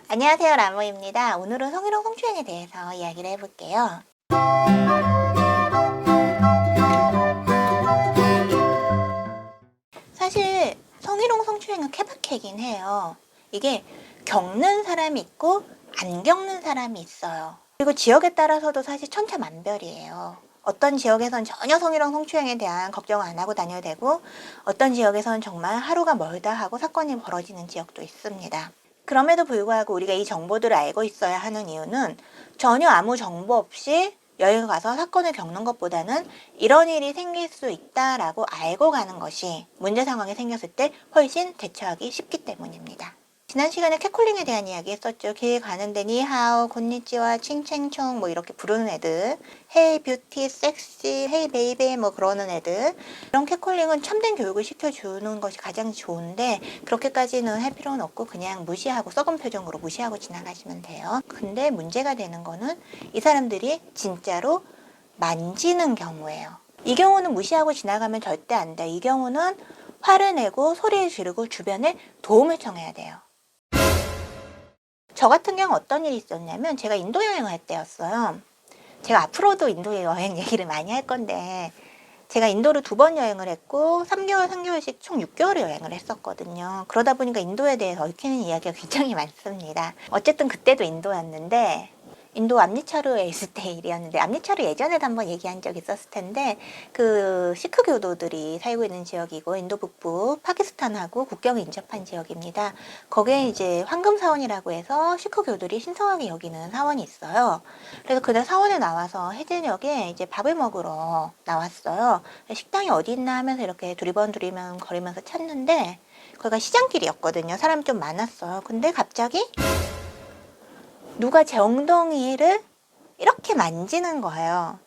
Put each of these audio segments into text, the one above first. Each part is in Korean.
안녕하세요, 라모입니다. 오늘은 성희롱 성추행에 대해서 이야기를 해볼게요. 사실 성희롱 성추행은 케바케긴 해요. 이게 겪는 사람이 있고 안 겪는 사람이 있어요. 그리고 지역에 따라서도 사실 천차만별이에요. 어떤 지역에선 전혀 성희롱 성추행에 대한 걱정 안 하고 다녀야 되고, 어떤 지역에선 정말 하루가 멀다 하고 사건이 벌어지는 지역도 있습니다. 그럼에도 불구하고 우리가 이 정보들을 알고 있어야 하는 이유는, 전혀 아무 정보 없이 여행 가서 사건을 겪는 것보다는 이런 일이 생길 수 있다라고 알고 가는 것이 문제 상황이 생겼을 때 훨씬 대처하기 쉽기 때문입니다. 지난 시간에 캣콜링에 대한 이야기 했었죠. 길 가는데 니하오, 곤니찌와, 칭챙총 뭐 이렇게 부르는 애들, 헤이 뷰티, 섹시, 헤이 베이베 뭐 그러는 애들. 이런 캣콜링은 참된 교육을 시켜주는 것이 가장 좋은데, 그렇게까지는 할 필요는 없고 그냥 무시하고 썩은 표정으로 무시하고 지나가시면 돼요. 근데 문제가 되는 거는 이 사람들이 진짜로 만지는 경우예요. 이 경우는 무시하고 지나가면 절대 안 돼. 이 경우는 화를 내고 소리를 지르고 주변에 도움을 청해야 돼요. 저 같은 경우 어떤 일이 있었냐면, 제가 인도 여행을 할 때였어요. 제가 앞으로도 인도 여행 얘기를 많이 할 건데, 제가 인도를 2번 여행을 했고 3개월, 3개월씩 총 6개월을 여행을 했었거든요. 그러다 보니까 인도에 대해서 얽히는 이야기가 굉장히 많습니다. 어쨌든 그때도 인도였는데, 인도 암리차르에 있을 때 일이었는데, 암리차르 예전에도 한번 얘기한 적 있었을 텐데, 그 시크 교도들이 살고 있는 지역이고, 인도 북부 파키스탄하고 국경이 인접한 지역입니다. 거기에 이제 황금사원이라고 해서 시크 교도들이 신성하게 여기는 사원이 있어요. 그래서 그날 사원에 나와서 해질녘에 이제 밥을 먹으러 나왔어요. 식당이 어디 있나 하면서 이렇게 두리번 거리면서 찾는데, 거기가 시장길이었거든요. 사람이 좀 많았어요. 근데 갑자기 누가 제 엉덩이를 이렇게 만지는 거예요.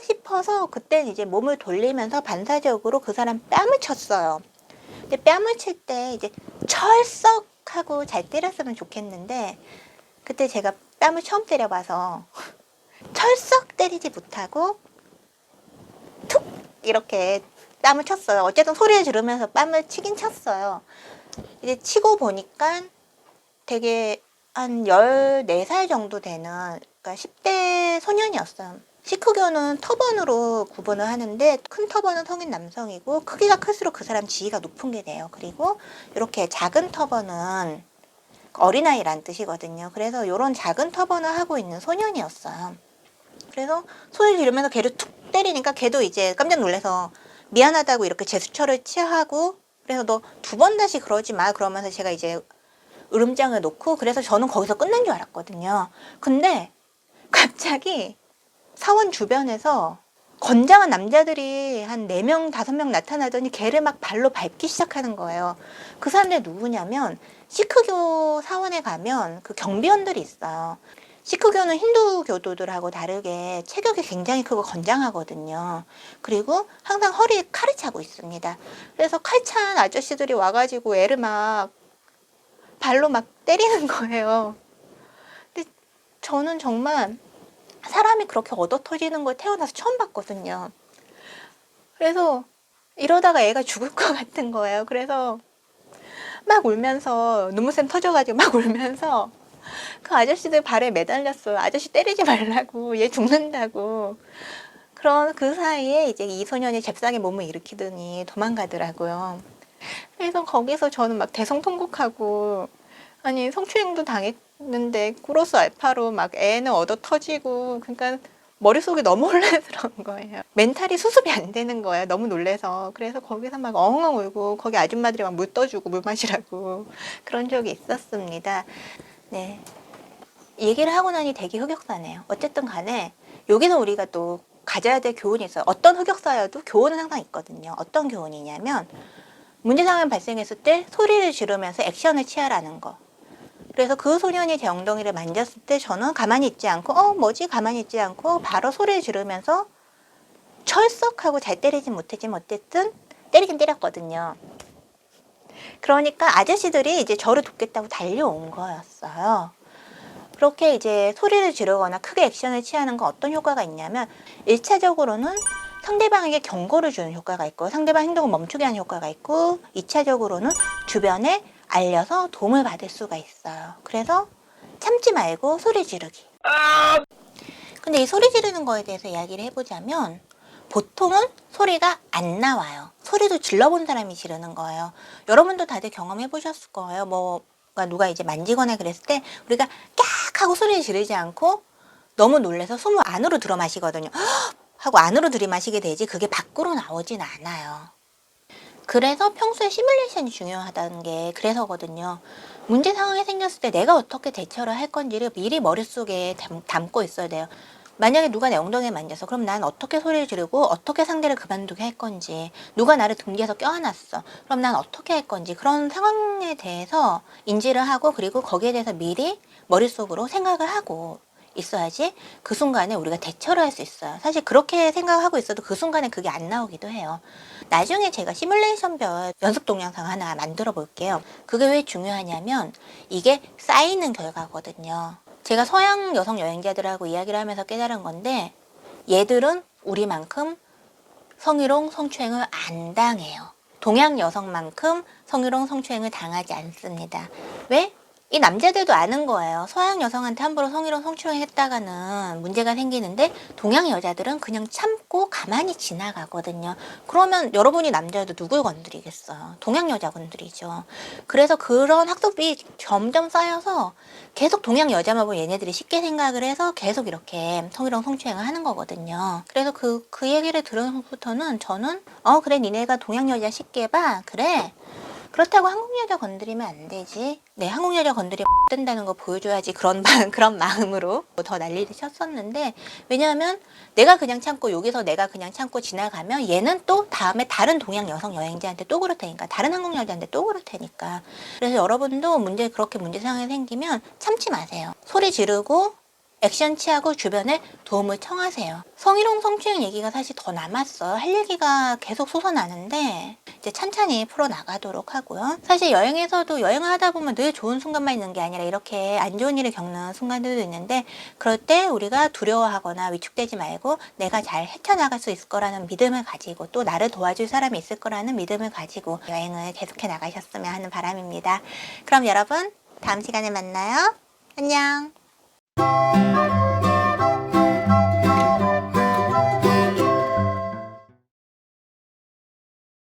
싶어서 그때는 이제 몸을 돌리면서 반사적으로 그 사람 뺨을 쳤어요. 근데 뺨을 칠 때 이제 철썩하고 잘 때렸으면 좋겠는데, 그때 제가 뺨을 처음 때려봐서 철썩 때리지 못하고 툭 이렇게 뺨을 쳤어요. 어쨌든 소리를 지르면서 뺨을 치긴 쳤어요. 이제 치고 보니까 되게 한 14살 정도 되는, 그러니까 10대 소년이었어요. 시크교는 터번으로 구분을 하는데, 큰 터번은 성인 남성이고, 크기가 클수록 그 사람 지위가 높은 게 돼요. 그리고 이렇게 작은 터번은 어린아이란 뜻이거든요. 그래서 이런 작은 터번을 하고 있는 소년이었어요. 그래서 소리를 지르면서 걔를 툭 때리니까 걔도 이제 깜짝 놀라서 미안하다고 이렇게 제스처를 취하고, 그래서 너 2번 다시 그러지 마 그러면서 제가 이제 으름장을 놓고, 그래서 저는 거기서 끝난 줄 알았거든요. 근데 갑자기 사원 주변에서 건장한 남자들이 한 4명, 5명 나타나더니 걔를 막 발로 밟기 시작하는 거예요. 그 사람들이 누구냐면, 시크교 사원에 가면 그 경비원들이 있어요. 시크교는 힌두 교도들하고 다르게 체격이 굉장히 크고 건장하거든요. 그리고 항상 허리에 칼을 차고 있습니다. 그래서 칼 찬 아저씨들이 와가지고 애를 막 발로 막 때리는 거예요. 근데 저는 정말 사람이 그렇게 얻어 터지는 걸 태어나서 처음 봤거든요. 그래서 이러다가 애가 죽을 것 같은 거예요. 그래서 막 울면서, 눈물샘 터져가지고 막 울면서 그 아저씨들 발에 매달렸어요. 아저씨 때리지 말라고, 얘 죽는다고. 그런 그 사이에 이제 이 소년이 잽싸게 몸을 일으키더니 도망가더라고요. 그래서 거기서 저는 막 대성통곡하고, 아니 성추행도 당했는데 쿠로스 알파로 막 애는 얻어 터지고, 그러니까 머릿속이 너무 혼란스러운 거예요. 멘탈이 수습이 안 되는 거예요. 너무 놀래서. 그래서 거기서 막 엉엉 울고, 거기 아줌마들이 막 물 떠주고 물 마시라고 그런 적이 있었습니다. 네, 얘기를 하고 나니 되게 흑역사네요. 어쨌든 간에 여기서 우리가 또 가져야 될 교훈이 있어요. 어떤 흑역사여도 교훈은 항상 있거든요. 어떤 교훈이냐면, 문제 상황이 발생했을 때 소리를 지르면서 액션을 취하라는 거. 그래서 그 소년이 제 엉덩이를 만졌을 때 저는 가만히 있지 않고, 뭐지? 가만히 있지 않고 바로 소리를 지르면서 철썩하고, 잘 때리진 못했지만 어쨌든 때리긴 때렸거든요. 그러니까 아저씨들이 이제 저를 돕겠다고 달려온 거였어요. 그렇게 이제 소리를 지르거나 크게 액션을 취하는 건 어떤 효과가 있냐면, 1차적으로는 상대방에게 경고를 주는 효과가 있고, 상대방 행동을 멈추게 하는 효과가 있고, 2차적으로는 주변에 알려서 도움을 받을 수가 있어요. 그래서 참지 말고 소리 지르기. 근데 이 소리 지르는 거에 대해서 이야기를 해보자면 보통은 소리가 안 나와요. 소리도 질러본 사람이 지르는 거예요. 여러분도 다들 경험해 보셨을 거예요. 뭐 누가 이제 만지거나 그랬을 때 우리가 깍 하고 소리 지르지 않고 너무 놀라서 숨을 안으로 들어 마시거든요. 하고 안으로 들이마시게 되지 그게 밖으로 나오진 않아요. 그래서 평소에 시뮬레이션이 중요하다는 게 그래서거든요. 문제 상황이 생겼을 때 내가 어떻게 대처를 할 건지를 미리 머릿속에 담고 있어야 돼요. 만약에 누가 내 엉덩이에 만져서 그럼 난 어떻게 소리를 지르고 어떻게 상대를 그만두게 할 건지, 누가 나를 등 뒤에서 껴안았어 그럼 난 어떻게 할 건지, 그런 상황에 대해서 인지를 하고 그리고 거기에 대해서 미리 머릿속으로 생각을 하고 있어야지 그 순간에 우리가 대처를 할 수 있어요. 사실 그렇게 생각하고 있어도 그 순간에 그게 안 나오기도 해요. 나중에 제가 시뮬레이션별 연습 동영상 하나 만들어 볼게요. 그게 왜 중요하냐면 이게 쌓이는 결과거든요. 제가 서양 여성 여행자들하고 이야기를 하면서 깨달은 건데 얘들은 우리만큼 성희롱, 성추행을 안 당해요. 동양 여성만큼 성희롱, 성추행을 당하지 않습니다. 왜? 이 남자들도 아는 거예요. 서양 여성한테 함부로 성희롱, 성추행 했다가는 문제가 생기는데 동양 여자들은 그냥 참고 가만히 지나가거든요. 그러면 여러분이 남자여도 누굴 건드리겠어요? 동양 여자 건드리죠. 그래서 그런 학습이 점점 쌓여서 계속 동양 여자만 보면 얘네들이 쉽게 생각을 해서 계속 이렇게 성희롱, 성추행을 하는 거거든요. 그래서 그 얘기를 들은 후부터는 저는 그래 니네가 동양 여자 쉽게 봐. 그래. 그렇다고 한국 여자 건드리면 안 되지. 네, 한국 여자 건드리면 된다는 거 보여줘야지. 그런 마음으로 더 난리를 쳤었는데, 왜냐하면 내가 그냥 참고 여기서 내가 그냥 참고 지나가면 얘는 또 다음에 다른 동양 여성 여행자한테 또 그럴 테니까, 다른 한국 여자한테 또 그럴 테니까. 그래서 여러분도 그렇게 문제 상황이 생기면 참지 마세요. 소리 지르고 액션 취하고 주변에 도움을 청하세요. 성희롱, 성추행 얘기가 사실 더 남았어요. 할 얘기가 계속 솟아나는데 이제 찬찬히 풀어나가도록 하고요. 사실 여행에서도 여행을 하다 보면 늘 좋은 순간만 있는 게 아니라 이렇게 안 좋은 일을 겪는 순간들도 있는데 그럴 때 우리가 두려워하거나 위축되지 말고 내가 잘 헤쳐나갈 수 있을 거라는 믿음을 가지고 또 나를 도와줄 사람이 있을 거라는 믿음을 가지고 여행을 계속해 나가셨으면 하는 바람입니다. 그럼 여러분 다음 시간에 만나요. 안녕.